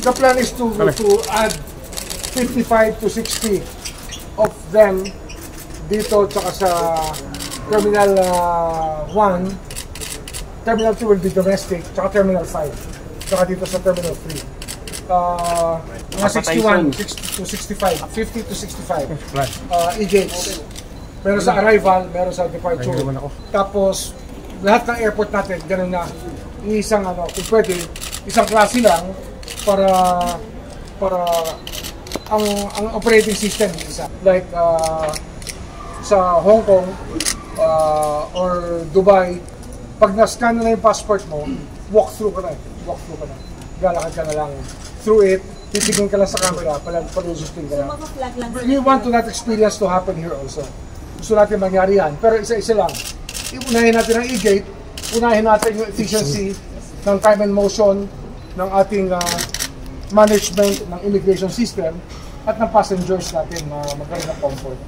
The plan is to add 55 to 60 of them dito tsaka sa Terminal 1. Terminal 2 will be domestic, tsaka Terminal 5. Tsaka dito sa Terminal 3. Mga 61 to 65, 50 to 65 e-gates. Meron sa arrival, meron sa departure. Tapos, lahat ng airport natin, ganun na. Isang, kung pwede, isang klase lang para ang operating system isa. Like, sa Hong Kong or Dubai, pag na-scan na yung passport mo, walk through ka na. Galakad ka na lang through it, titigin ka lang sa camera, palusustin ka lang. We want to that experience to happen here also. Gusto natin mangyari yan, pero isa-isa lang. Unahin natin ang e-gate, unahin natin yung efficiency ng time and motion ng ating management ng immigration system at ng passengers natin magkaroon ng comfort.